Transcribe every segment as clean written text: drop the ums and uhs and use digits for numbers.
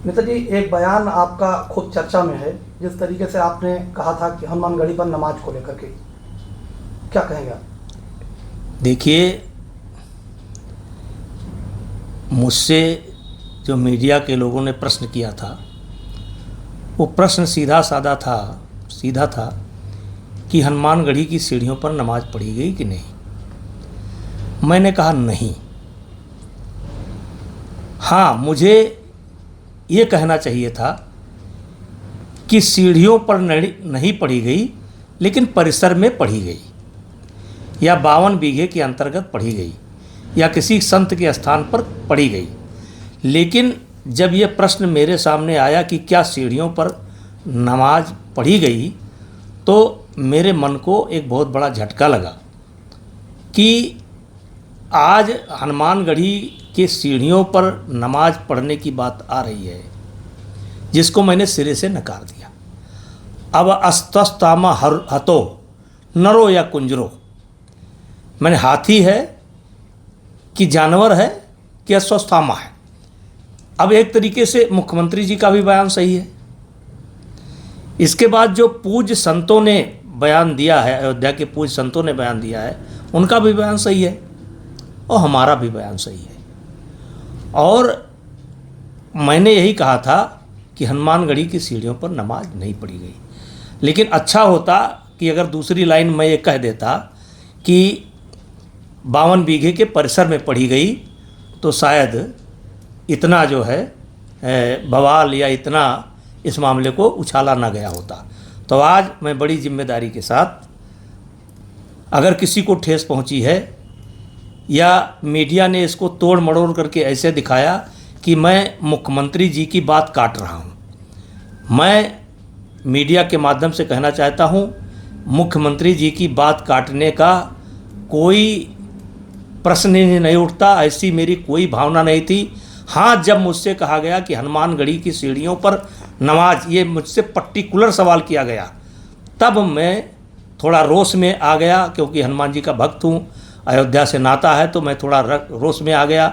नेता जी, एक बयान आपका खूब चर्चा में है, जिस तरीके से आपने कहा था कि हनुमानगढ़ी पर नमाज को लेकर के, क्या कहेंगे आप? देखिए, मुझसे जो मीडिया के लोगों ने प्रश्न किया था, वो प्रश्न सीधा था कि हनुमानगढ़ी की सीढ़ियों पर नमाज पढ़ी गई कि नहीं। मैंने कहा नहीं। हाँ, मुझे ये कहना चाहिए था कि सीढ़ियों पर नहीं पढ़ी गई, लेकिन परिसर में पढ़ी गई, या 52 बीघे के अंतर्गत पढ़ी गई, या किसी संत के स्थान पर पढ़ी गई। लेकिन जब ये प्रश्न मेरे सामने आया कि क्या सीढ़ियों पर नमाज पढ़ी गई, तो मेरे मन को एक बहुत बड़ा झटका लगा कि आज हनुमानगढ़ी के सीढ़ियों पर नमाज पढ़ने की बात आ रही है, जिसको मैंने सिरे से नकार दिया। अब अस्तस्तामा हतो नरो या कुंजरो, मैंने हाथी है कि जानवर है कि अस्वस्थामा है। अब एक तरीके से मुख्यमंत्री जी का भी बयान सही है। इसके बाद जो पूज्य संतों ने बयान दिया है, अयोध्या के पूज्य संतों ने बयान दिया है, उनका भी बयान सही है और हमारा भी बयान सही है। और मैंने यही कहा था कि हनुमानगढ़ी की सीढ़ियों पर नमाज नहीं पढ़ी गई। लेकिन अच्छा होता कि अगर दूसरी लाइन मैं ये कह देता कि 52 बीघे के परिसर में पढ़ी गई, तो शायद इतना जो है बवाल या इतना इस मामले को उछाला ना गया होता। तो आज मैं बड़ी जिम्मेदारी के साथ, अगर किसी को ठेस पहुंची है या मीडिया ने इसको तोड़ मड़ोड़ करके ऐसे दिखाया कि मैं मुख्यमंत्री जी की बात काट रहा हूं, मैं मीडिया के माध्यम से कहना चाहता हूं, मुख्यमंत्री जी की बात काटने का कोई प्रश्न ही नहीं उठता, ऐसी मेरी कोई भावना नहीं थी। हाँ, जब मुझसे कहा गया कि हनुमानगढ़ी की सीढ़ियों पर नमाज, ये मुझसे पर्टिकुलर सवाल किया गया, तब मैं थोड़ा रोष में आ गया, क्योंकि हनुमान जी का भक्त हूँ, अयोध्या से नाता है, तो मैं थोड़ा रोष में आ गया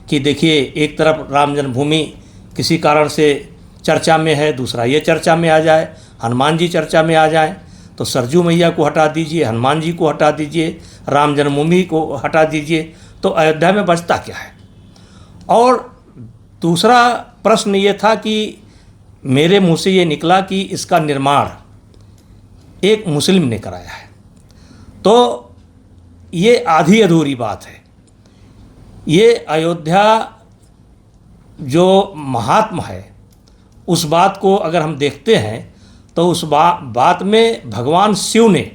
कि देखिए, एक तरफ राम जन्मभूमि किसी कारण से चर्चा में है, दूसरा ये चर्चा में आ जाए, हनुमान जी चर्चा में आ जाए, तो सरजू मैया को हटा दीजिए, हनुमान जी को हटा दीजिए, राम जन्मभूमि को हटा दीजिए, तो अयोध्या में बचता क्या है। और दूसरा प्रश्न ये था कि मेरे मुंह से ये निकला कि इसका निर्माण एक मुस्लिम ने कराया है, तो ये आधी अधूरी बात है। ये अयोध्या जो महात्म है, उस बात को अगर हम देखते हैं तो उस बात में भगवान शिव ने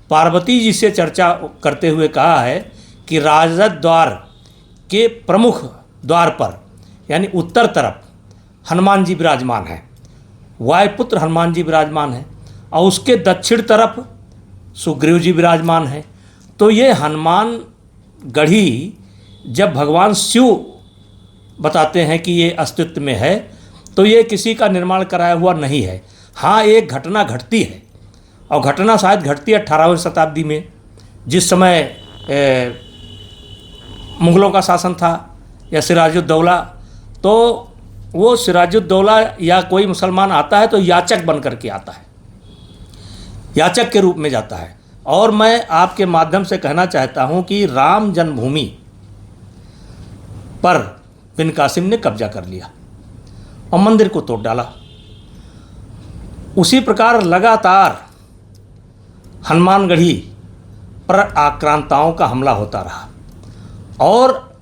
पार्वती जी से चर्चा करते हुए कहा है कि राजद द्वार के प्रमुख द्वार पर, यानी उत्तर तरफ हनुमान जी विराजमान हैं, वायुपुत्र हनुमान जी विराजमान हैं, और उसके दक्षिण तरफ सुग्रीव जी विराजमान हैं। तो ये हनुमानगढ़ी जब भगवान शिव बताते हैं कि ये अस्तित्व में है, तो ये किसी का निर्माण कराया हुआ नहीं है। हाँ, एक घटना घटती है, और घटना शायद घटती है 18वीं शताब्दी में, जिस समय मुग़लों का शासन था, या सिराजुद्दौला, तो वो सिराजुद्दौला या कोई मुसलमान आता है तो याचक बन करके आता है, याचक के रूप में जाता है। और मैं आपके माध्यम से कहना चाहता हूं कि राम जन्मभूमि पर बिन कासिम ने कब्जा कर लिया और मंदिर को तोड़ डाला। उसी प्रकार लगातार हनुमानगढ़ी पर आक्रांताओं का हमला होता रहा, और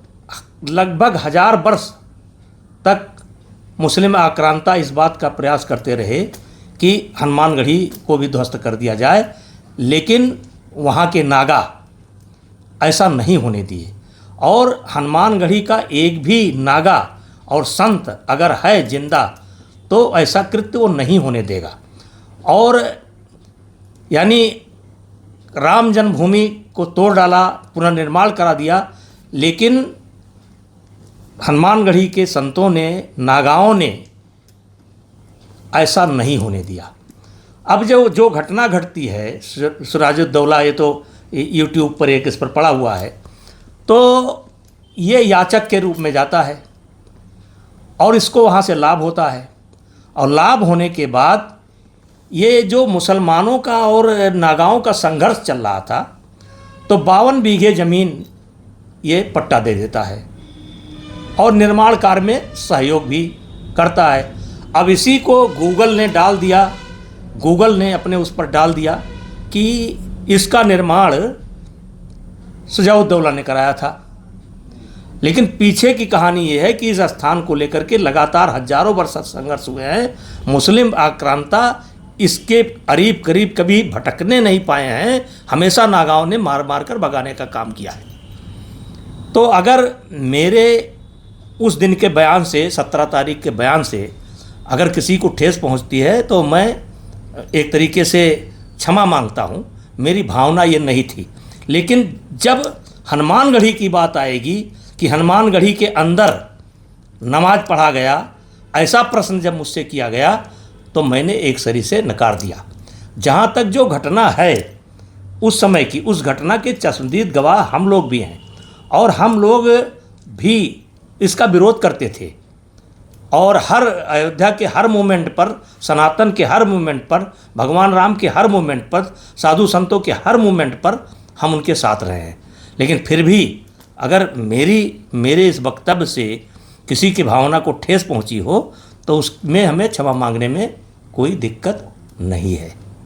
लगभग 1000 वर्ष तक मुस्लिम आक्रांता इस बात का प्रयास करते रहे कि हनुमानगढ़ी को भी ध्वस्त कर दिया जाए, लेकिन वहाँ के नागा ऐसा नहीं होने दिए। और हनुमानगढ़ी का एक भी नागा और संत अगर है जिंदा, तो ऐसा कृत्य वो नहीं होने देगा। और यानी राम जन्मभूमि को तोड़ डाला, पुनर्निर्माण करा दिया, लेकिन हनुमानगढ़ी के संतों ने, नागाओं ने ऐसा नहीं होने दिया। अब जो घटना घटती है सिराजुद्दौला, ये तो यूट्यूब पर एक इस पर पड़ा हुआ है, तो ये याचक के रूप में जाता है और इसको वहाँ से लाभ होता है। और लाभ होने के बाद ये जो मुसलमानों का और नागाओं का संघर्ष चल रहा था, तो 52 बीघे ज़मीन ये पट्टा दे देता है और निर्माण कार्य में सहयोग भी करता है। अब इसी को गूगल ने डाल दिया, गूगल ने अपने उस पर डाल दिया कि इसका निर्माण सजाउद्दौला ने कराया था। लेकिन पीछे की कहानी ये है कि इस स्थान को लेकर के लगातार हजारों वर्ष संघर्ष हुए हैं। मुस्लिम आक्रांता इसके करीब करीब कभी भटकने नहीं पाए हैं, हमेशा नागाओं ने मार मार कर भगाने का काम किया है। तो अगर मेरे उस दिन के बयान से, 17 तारीख के बयान से अगर किसी को ठेस पहुंचती है तो मैं एक तरीके से क्षमा मांगता हूं। मेरी भावना ये नहीं थी। लेकिन जब हनुमानगढ़ी की बात आएगी कि हनुमानगढ़ी के अंदर नमाज पढ़ा गया, ऐसा प्रश्न जब मुझसे किया गया तो मैंने एक सरी से नकार दिया। जहाँ तक जो घटना है उस समय की, उस घटना के चश्मदीद गवाह हम लोग भी हैं और हम लोग भी इसका विरोध करते थे। और हर अयोध्या के हर मूवमेंट पर, सनातन के हर मूवमेंट पर, भगवान राम के हर मूवमेंट पर, साधु संतों के हर मूवमेंट पर हम उनके साथ रहे हैं। लेकिन फिर भी अगर मेरे इस वक्तव्य से किसी की भावना को ठेस पहुंची हो तो उसमें हमें क्षमा मांगने में कोई दिक्कत नहीं है।